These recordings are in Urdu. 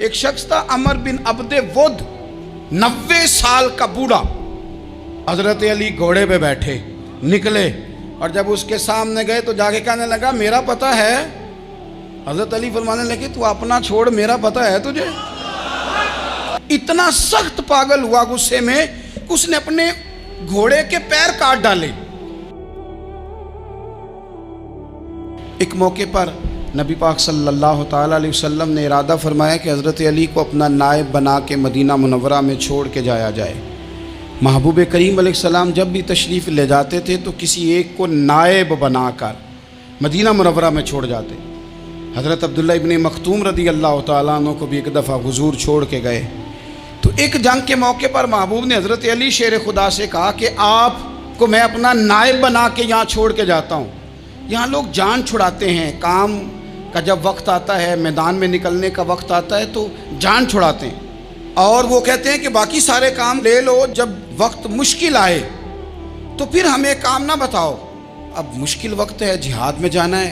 ایک شخص تھا عمر بن عبد ود، 90 سال کا بوڑھا، حضرت علی گھوڑے پہ بیٹھے نکلے، اور جب اس کے سامنے گئے تو جا کے کہنے لگا میرا پتہ ہے۔ حضرت علی فرمانے لگے تو اپنا چھوڑ، میرا پتہ ہے تجھے؟ اتنا سخت پاگل ہوا غصے میں کہ اس نے اپنے گھوڑے کے پیر کاٹ ڈالے۔ ایک موقع پر نبی پاک صلی اللہ تعالیٰ علیہ وسلم نے ارادہ فرمایا کہ حضرت علی کو اپنا نائب بنا کے مدینہ منورہ میں چھوڑ کے جایا جائے۔ محبوب کریم علیہ السلام جب بھی تشریف لے جاتے تھے تو کسی ایک کو نائب بنا کر مدینہ منورہ میں چھوڑ جاتے۔ حضرت عبداللہ ابن مختوم رضی اللہ تعالیٰ عنہ کو بھی ایک دفعہ حضور چھوڑ کے گئے تو ایک جنگ کے موقع پر محبوب نے حضرت علی شیر خدا سے کہا کہ آپ کو میں اپنا نائب بنا کے یہاں چھوڑ کے جاتا ہوں۔ یہاں لوگ جان چھڑاتے ہیں، کام کا جب وقت آتا ہے، میدان میں نکلنے کا وقت آتا ہے تو جان چھڑاتے ہیں، اور وہ کہتے ہیں کہ باقی سارے کام لے لو، جب وقت مشکل آئے تو پھر ہمیں کام نہ بتاؤ۔ اب مشکل وقت ہے، جہاد میں جانا ہے۔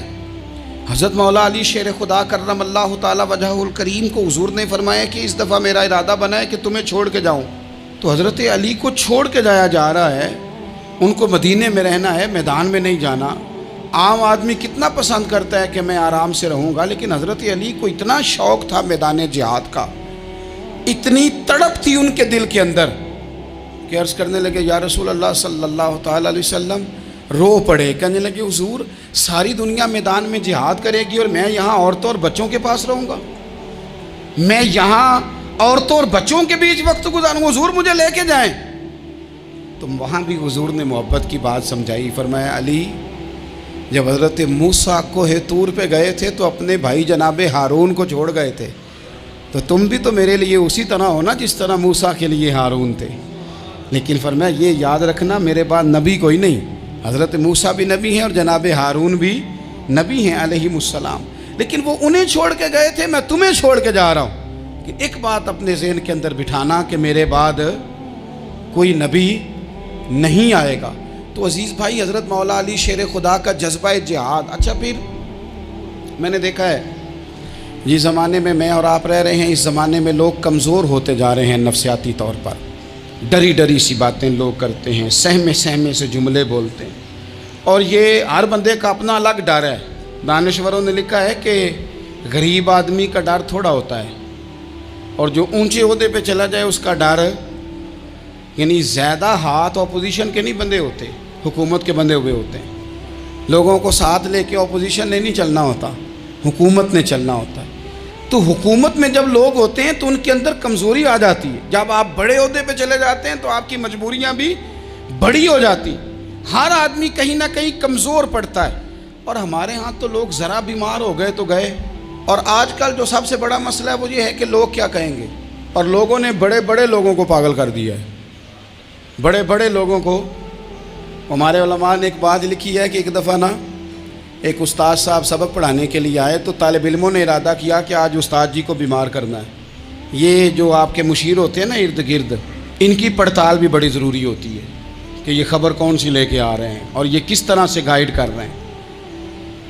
حضرت مولا علی شیر خدا کرم اللہ تعالی وجہہ الکریم کو حضور نے فرمایا کہ اس دفعہ میرا ارادہ بنا ہے کہ تمہیں چھوڑ کے جاؤں۔ تو حضرت علی کو چھوڑ کے جایا جا رہا ہے، ان کو مدینے میں رہنا ہے، میدان میں نہیں جانا۔ عام آدمی کتنا پسند کرتا ہے کہ میں آرام سے رہوں گا، لیکن حضرت علی کو اتنا شوق تھا میدان جہاد کا، اتنی تڑپ تھی ان کے دل کے اندر کہ عرض کرنے لگے یا رسول اللہ صلی اللہ تعالیٰ علیہ وسلم، رو پڑے، کہنے لگے حضور ساری دنیا میدان میں جہاد کرے گی اور میں یہاں عورتوں اور بچوں کے پاس رہوں گا، میں یہاں عورتوں اور بچوں کے بیچ وقت گزاروں، حضور مجھے لے کے جائیں۔ تو وہاں بھی حضور نے محبت کی بات سمجھائی، فرمایا علی جب حضرت موسیٰ کوہ طور پہ گئے تھے تو اپنے بھائی جناب ہارون کو چھوڑ گئے تھے، تو تم بھی تو میرے لیے اسی طرح ہو نا جس طرح موسیٰ کے لیے ہارون تھے۔ لیکن فرمایا یہ یاد رکھنا میرے بعد نبی کوئی نہیں، حضرت موسیٰ بھی نبی ہیں اور جناب ہارون بھی نبی ہیں علیہم السلام، لیکن وہ انہیں چھوڑ کے گئے تھے، میں تمہیں چھوڑ کے جا رہا ہوں۔ کہ ایک بات اپنے ذہن کے اندر بٹھانا کہ میرے بعد کوئی نبی نہیں آئے گا۔ تو عزیز بھائی، حضرت مولا علی شیر خدا کا جذبہ جہاد۔ اچھا پھر میں نے دیکھا ہے جس زمانے میں اور آپ رہ رہے ہیں، اس زمانے میں لوگ کمزور ہوتے جا رہے ہیں نفسیاتی طور پر، ڈری ڈری سی باتیں لوگ کرتے ہیں، سہمے سہمے سے جملے بولتے ہیں، اور یہ ہر بندے کا اپنا الگ ڈر ہے۔ دانشوروں نے لکھا ہے کہ غریب آدمی کا ڈر تھوڑا ہوتا ہے، اور جو اونچے عہدے پہ چلا جائے اس کا ڈر، یعنی زیادہ ہاتھ اپوزیشن کے نہیں بندے ہوتے، حکومت کے بندے ہوئے ہوتے ہیں۔ لوگوں کو ساتھ لے کے اپوزیشن نے نہیں چلنا ہوتا، حکومت نے چلنا ہوتا ہے۔ تو حکومت میں جب لوگ ہوتے ہیں تو ان کے اندر کمزوری آ جاتی ہے، جب آپ بڑے عہدے پہ چلے جاتے ہیں تو آپ کی مجبوریاں بھی بڑی ہو جاتی، ہر آدمی کہیں نہ کہیں کمزور پڑتا ہے۔ اور ہمارے ہاں تو لوگ ذرا بیمار ہو گئے تو گئے، اور آج کل جو سب سے بڑا مسئلہ ہے وہ یہ ہے کہ لوگ کیا کہیں گے، اور لوگوں نے بڑے بڑے لوگوں کو پاگل کر دیا ہے، بڑے بڑے لوگوں کو۔ ہمارے علماء نے ایک بات لکھی ہے کہ ایک دفعہ نا ایک استاد صاحب سبق پڑھانے کے لیے آئے تو طالب علموں نے ارادہ کیا کہ آج استاد جی کو بیمار کرنا ہے۔ یہ جو آپ کے مشیر ہوتے ہیں نا ارد گرد، ان کی پڑتال بھی بڑی ضروری ہوتی ہے کہ یہ خبر کون سی لے کے آ رہے ہیں اور یہ کس طرح سے گائیڈ کر رہے ہیں۔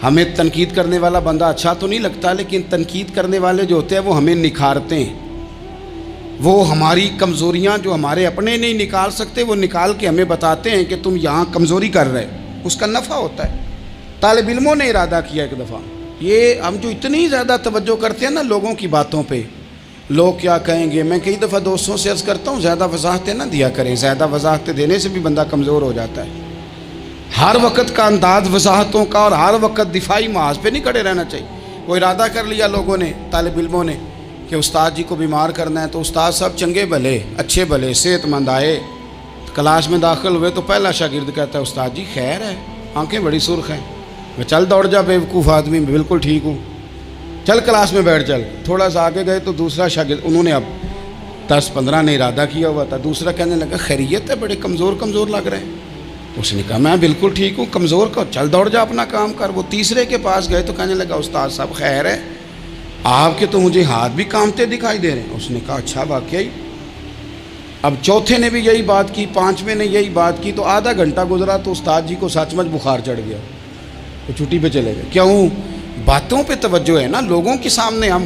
ہمیں تنقید کرنے والا بندہ اچھا تو نہیں لگتا، لیکن تنقید کرنے والے جو ہوتے ہیں وہ ہمیں نکھارتے ہیں، وہ ہماری کمزوریاں جو ہمارے اپنے نہیں نکال سکتے وہ نکال کے ہمیں بتاتے ہیں کہ تم یہاں کمزوری کر رہے، اس کا نفع ہوتا ہے۔ طالب علموں نے ارادہ کیا ایک دفعہ، یہ ہم جو اتنی زیادہ توجہ کرتے ہیں نا لوگوں کی باتوں پہ، لوگ کیا کہیں گے، میں کئی دفعہ دوستوں سے عرض کرتا ہوں زیادہ وضاحتیں نہ دیا کریں، زیادہ وضاحتیں دینے سے بھی بندہ کمزور ہو جاتا ہے۔ ہر وقت کا انداز وضاحتوں کا اور ہر وقت دفاعی محاذ پہ نہیں کھڑے رہنا چاہیے۔ وہ ارادہ کر لیا لوگوں نے، طالب علموں نے، کہ استاد جی کو بیمار کرنا ہے، تو استاد صاحب چنگے بھلے اچھے بھلے صحت مند آئے، کلاس میں داخل ہوئے تو پہلا شاگرد کہتا ہے استاد جی خیر ہے، آنکھیں بڑی سرخ ہیں۔ میں چل دوڑ جا بیوقوف آدمی، میں بالکل ٹھیک ہوں، چل کلاس میں بیٹھ چل۔ تھوڑا سا آگے گئے تو دوسرا شاگرد، انہوں نے اب 10-15 نے ارادہ کیا ہوا تھا، دوسرا کہنے لگا خیریت ہے، بڑے کمزور کمزور لگ رہے ہیں۔ اس نے کہا میں بالکل ٹھیک ہوں، کمزور کا چل دوڑ جا اپنا کام کر۔ وہ تیسرے کے پاس گئے تو کہنے لگا استاد صاحب خیر ہے، آپ کے تو مجھے ہاتھ بھی کامتے دکھائی دے رہے ہیں۔ اس نے کہا اچھا واقعی۔ اب چوتھے نے بھی یہی بات کی، پانچویں نے یہی بات کی، تو آدھا گھنٹہ گزرا تو استاد جی کو سچ مچ بخار چڑھ گیا، وہ چھٹی پہ چلے گئے۔ کیوں؟ باتوں پہ توجہ ہے نا، لوگوں کے سامنے ہم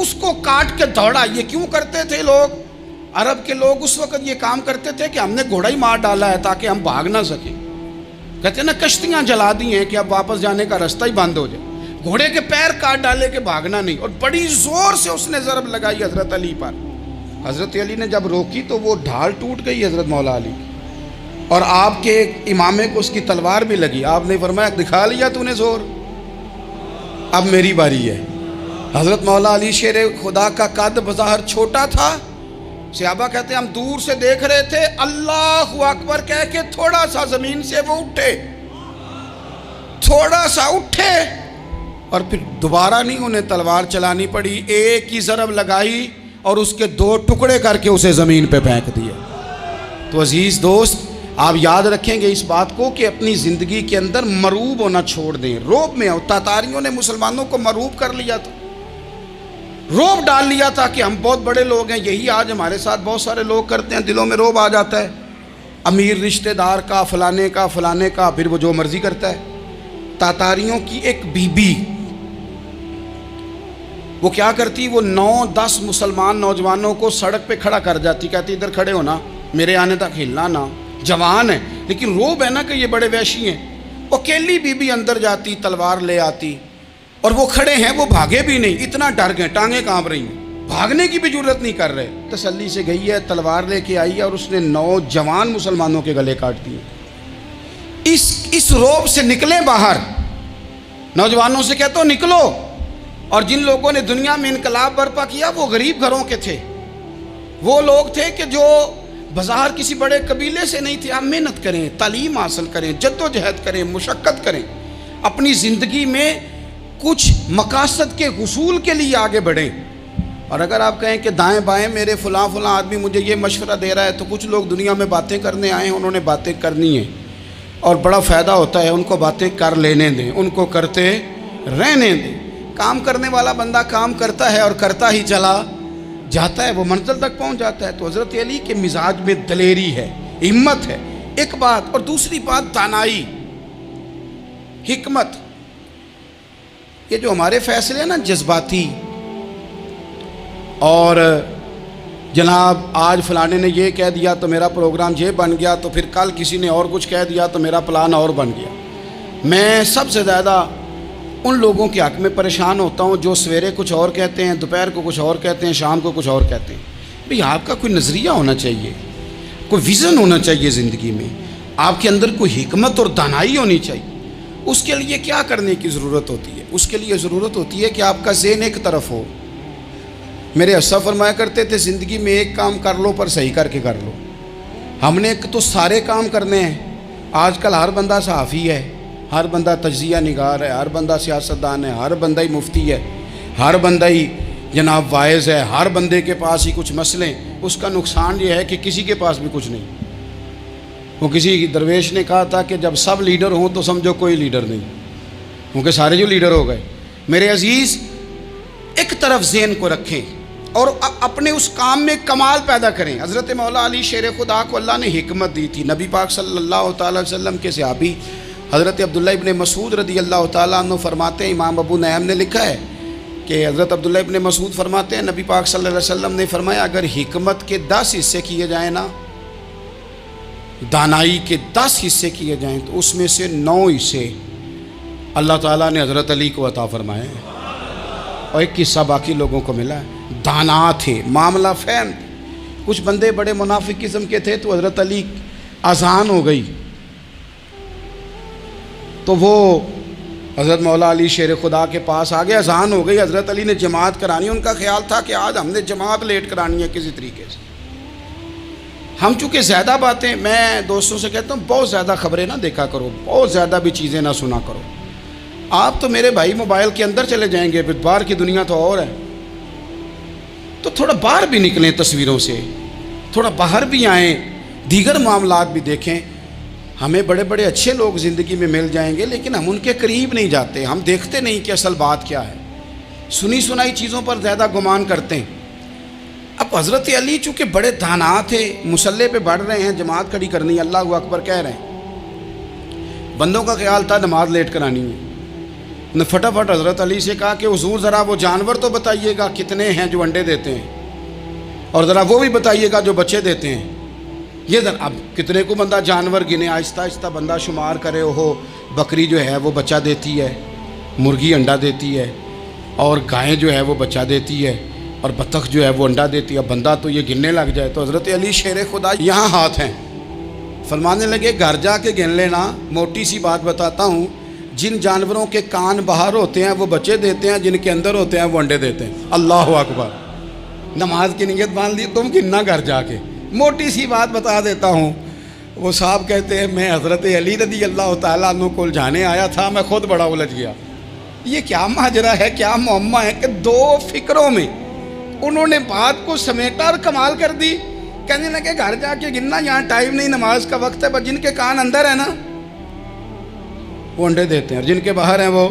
اس کو کاٹ کے دوڑا. یہ کیوں کرتے تھے لوگ؟ عرب کے لوگ اس وقت یہ کام کرتے تھے کہ ہم نے گھوڑا ہی مار ڈالا ہے تاکہ ہم بھاگ نہ سکیں. کہتے ہیں نا کشتیاں جلا دی ہیں کہ اب واپس جانے کا راستہ ہی بند ہو جائے. گھوڑے کے پیر کاٹ ڈالے کہ بھاگنا نہیں. اور بڑی زور سے اس نے ضرب لگائی حضرت علی پر. حضرت علی نے جب روکی تو وہ ڈھال ٹوٹ گئی حضرت مولا علی کی، اور آپ کے امامے کو اس کی تلوار بھی لگی. آپ نے فرمایا دکھا لیا تو نے زور، اب میری باری ہے. حضرت مولا علی شیر خدا کا قد بظاہر چھوٹا تھا. صحابہ کہتے ہیں ہم دور سے دیکھ رہے تھے، اللہ اکبر کہہ کے تھوڑا سا زمین سے وہ اٹھے، تھوڑا سا اٹھے، اور پھر دوبارہ نہیں انہیں تلوار چلانی پڑی. ایک ہی ضرب لگائی اور اس کے 2 ٹکڑے کر کے اسے زمین پہ پھینک دیا. تو عزیز دوست، آپ یاد رکھیں گے اس بات کو کہ اپنی زندگی کے اندر مروب ہونا چھوڑ دیں. روب میں تاتاریوں نے مسلمانوں کو مروب کر لیا تھا، روب ڈال لیا تھا کہ ہم بہت بڑے لوگ ہیں. یہی آج ہمارے ساتھ بہت سارے لوگ کرتے ہیں. دلوں میں روب آ جاتا ہے، امیر رشتہ دار کا، فلانے کا، پھر وہ جو مرضی کرتا ہے. تاتاریوں کی ایک بی بی وہ کیا کرتی، وہ 9-10 مسلمان نوجوانوں کو سڑک پہ کھڑا کر جاتی. کہتی ادھر کھڑے ہونا، میرے آنے تک ہلنا نہ. جوان ہے لیکن روب ہے نا کہ یہ بڑے وحشی ہیں. وہ اکیلی بی بی اندر جاتی، تلوار لے آتی، اور وہ کھڑے ہیں، وہ بھاگے بھی نہیں، اتنا ڈر گئے، ٹانگیں کانپ رہی ہیں، بھاگنے کی بھی جرت نہیں کر رہے. تسلی سے گئی ہے، تلوار لے کے آئی ہے، اور اس نے 9 جوان مسلمانوں کے گلے کاٹ دیے. اس روب سے نکلیں باہر. نوجوانوں سے کہتا ہوں نکلو. اور جن لوگوں نے دنیا میں انقلاب برپا کیا وہ غریب گھروں کے تھے. وہ لوگ تھے کہ جو بظاہر کسی بڑے قبیلے سے نہیں تھے. آپ محنت کریں، تعلیم حاصل کریں، جد و جہد کریں، مشقت کریں، اپنی زندگی میں کچھ مقاصد کے حصول کے لیے آگے بڑھیں. اور اگر آپ کہیں کہ دائیں بائیں میرے فلاں آدمی مجھے یہ مشورہ دے رہا ہے، تو کچھ لوگ دنیا میں باتیں کرنے آئے ہیں، انہوں نے باتیں کرنی ہیں اور بڑا فائدہ ہوتا ہے. ان کو باتیں کر لینے دیں، ان کو کرتے رہنے دیں. کام کرنے والا بندہ کام کرتا ہے اور کرتا ہی چلا جاتا ہے، وہ منزل تک پہنچ جاتا ہے. تو حضرت علی کے مزاج میں دلیری ہے، ہمت ہے، ایک بات. اور دوسری بات دانائی، حکمت. یہ جو ہمارے فیصلے ہیں نا جذباتی، اور جناب آج فلانے نے یہ کہہ دیا تو میرا پروگرام یہ بن گیا، تو پھر کل کسی نے اور کچھ کہہ دیا تو میرا پلان اور بن گیا. میں سب سے زیادہ ان لوگوں کے حق میں پریشان ہوتا ہوں جو سویرے کچھ اور کہتے ہیں، دوپہر کو کچھ اور کہتے ہیں، شام کو کچھ اور کہتے ہیں. بھئی آپ کا کوئی نظریہ ہونا چاہیے، کوئی ویژن ہونا چاہیے زندگی میں، آپ کے اندر کوئی حکمت اور دانائی ہونی چاہیے. اس کے لیے کیا کرنے کی ضرورت ہوتی ہے؟ اس کے لیے ضرورت ہوتی ہے کہ آپ کا ذہن ایک طرف ہو. میرے اسلاف فرمایا کرتے تھے زندگی میں ایک کام کر لو پر صحیح کر کے کر لو. ہم نے تو سارے کام کرنے ہیں. آج کل ہر بندہ صحافی ہے، ہر بندہ تجزیہ نگار ہے، ہر بندہ سیاستدان ہے، ہر بندہ ہی مفتی ہے، ہر بندہ ہی جناب واعظ ہے، ہر بندے کے پاس ہی کچھ مسئلے. اس کا نقصان یہ ہے کہ کسی کے پاس بھی کچھ نہیں. وہ کسی درویش نے کہا تھا کہ جب سب لیڈر ہوں تو سمجھو کوئی لیڈر نہیں، کیونکہ سارے جو لیڈر ہو گئے. میرے عزیز، ایک طرف ذہن کو رکھیں اور اپنے اس کام میں کمال پیدا کریں. حضرت مولا علی شیر خدا کو اللہ نے حکمت دی تھی. نبی پاک صلی اللہ تعالیٰ علیہ وسلم کے صحابی حضرت عبداللہ ابن مسعود رضی اللہ تعالیٰ عنہ فرماتے ہیں، امام ابو نعیم نے لکھا ہے کہ حضرت عبداللہ ابن مسعود فرماتے ہیں نبی پاک صلی اللہ علیہ وسلم نے فرمایا اگر حکمت کے 10 حصے کیے جائیں نا، دانائی کے 10 حصے کیے جائیں، تو اس میں سے 9 حصے اللہ تعالیٰ نے حضرت علی کو عطا فرمائے ہیں، اور ایک حصہ باقی لوگوں کو ملا ہے. دانا تھے، معاملہ فہم. کچھ بندے بڑے منافق قسم کے تھے، تو حضرت علی اذان ہو گئی تو وہ حضرت مولا علی شیر خدا کے پاس آ گئے. اذان ہو گئی، حضرت علی نے جماعت کرانی. ان کا خیال تھا کہ آج ہم نے جماعت لیٹ کرانی ہے کسی طریقے سے. ہم چونکہ زیادہ باتیں، میں دوستوں سے کہتا ہوں بہت زیادہ خبریں نہ دیکھا کرو، بہت زیادہ بھی چیزیں نہ سنا کرو. آپ تو میرے بھائی موبائل کے اندر چلے جائیں گے، پھر باہر کی دنیا تو اور ہے. تو تھوڑا باہر بھی نکلیں تصویروں سے، تھوڑا باہر بھی آئیں، دیگر معاملات بھی دیکھیں. ہمیں بڑے بڑے اچھے لوگ زندگی میں مل جائیں گے، لیکن ہم ان کے قریب نہیں جاتے. ہم دیکھتے نہیں کہ اصل بات کیا ہے، سنی سنائی چیزوں پر زیادہ گمان کرتے ہیں. اب حضرت علی چونکہ بڑے دانا تھے، مسلح پہ بڑھ رہے ہیں، جماعت کھڑی کرنی ہے، اللہ اکبر کہہ رہے ہیں. بندوں کا خیال تھا نماز لیٹ کرانی ہے. نے فٹافٹ حضرت علی سے کہا کہ حضور ذرا وہ جانور تو بتائیے گا کتنے ہیں جو انڈے دیتے ہیں، اور ذرا وہ بھی بتائیے گا جو بچے دیتے ہیں۔ یہ ذرا اب کتنے کو بندہ جانور گنے، آہستہ آہستہ بندہ شمار کرے، وہ بکری جو ہے وہ بچہ دیتی ہے، مرغی انڈا دیتی ہے، اور گائیں جو ہے وہ بچہ دیتی ہے، اور بطخ جو ہے وہ انڈا دیتی ہے۔ بندہ تو یہ گننے لگ جائے تو حضرت علی شیر خدا یہاں ہاتھ ہیں، فرمانے لگے گھر جا کے گن لینا، موٹی سی بات بتاتا ہوں، جن جانوروں کے کان باہر ہوتے ہیں وہ بچے دیتے ہیں، جن کے اندر ہوتے ہیں وہ انڈے دیتے ہیں۔ اللہ اکبر، نماز کی نیت مان لی، تم گننا گھر جا کے۔ موٹی سی بات بتا دیتا ہوں، وہ صاحب کہتے ہیں میں حضرت علی رضی اللہ تعالیٰ عنہ کو الجھانے آیا تھا، میں خود بڑا الجھ گیا۔ یہ کیا ماجرا ہے، کیا معمہ ہے کہ دو فکروں میں انہوں نے بات کو سمیٹا اور کمال کر دی۔ کہنے لگے گھر جا کے گننا، یہاں ٹائم نہیں، نماز کا وقت ہے، بس جن کے کان اندر ہے نا وہ انڈے دیتے ہیں، اور جن کے باہر ہیں وہ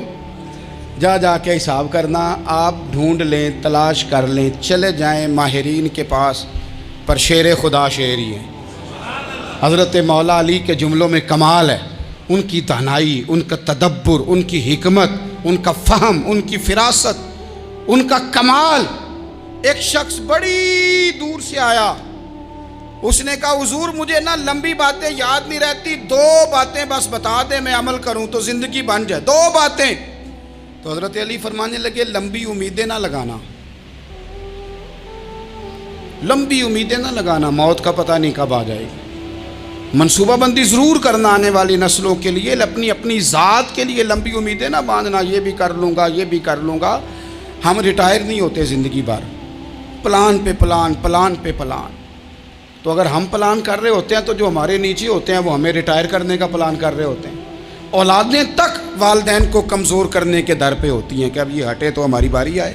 جا جا کے حساب کرنا۔ آپ ڈھونڈ لیں، تلاش کر لیں، چلے جائیں ماہرین کے پاس، پر شیر خدا شیر ہی ہے۔ حضرت مولا علی کے جملوں میں کمال ہے، ان کی دانائی، ان کا تدبر، ان کی حکمت، ان کا فہم، ان کی فراست، ان کا کمال۔ ایک شخص بڑی دور سے آیا، اس نے کہا حضور مجھے نا لمبی باتیں یاد نہیں رہتی، دو باتیں بس بتا دیں میں عمل کروں تو زندگی بن جائے، دو باتیں۔ تو حضرت علی فرمانے لگے لمبی امیدیں نہ لگانا، لمبی امیدیں نہ لگانا، موت کا پتہ نہیں کب آ جائے گی۔ منصوبہ بندی ضرور کرنا آنے والی نسلوں کے لیے، اپنی ذات کے لیے لمبی امیدیں نہ باندھنا، یہ بھی کر لوں گا، یہ بھی کر لوں گا۔ ہم ریٹائر نہیں ہوتے زندگی بھر، پلان پہ پلان، پلان پہ پلان۔ تو اگر ہم پلان کر رہے ہوتے ہیں تو جو ہمارے نیچے ہوتے ہیں وہ ہمیں ریٹائر کرنے کا پلان کر رہے ہوتے ہیں۔ اولادیں تک والدین کو کمزور کرنے کے در پہ ہوتی ہیں کہ اب یہ ہٹے تو ہماری باری آئے۔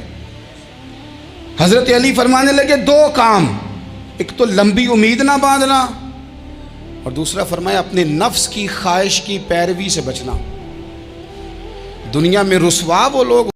حضرت علی فرمانے لگے دو کام، ایک تو لمبی امید نہ باندھنا، اور دوسرا فرمایا اپنے نفس کی خواہش کی پیروی سے بچنا۔ دنیا میں رسوا وہ لوگ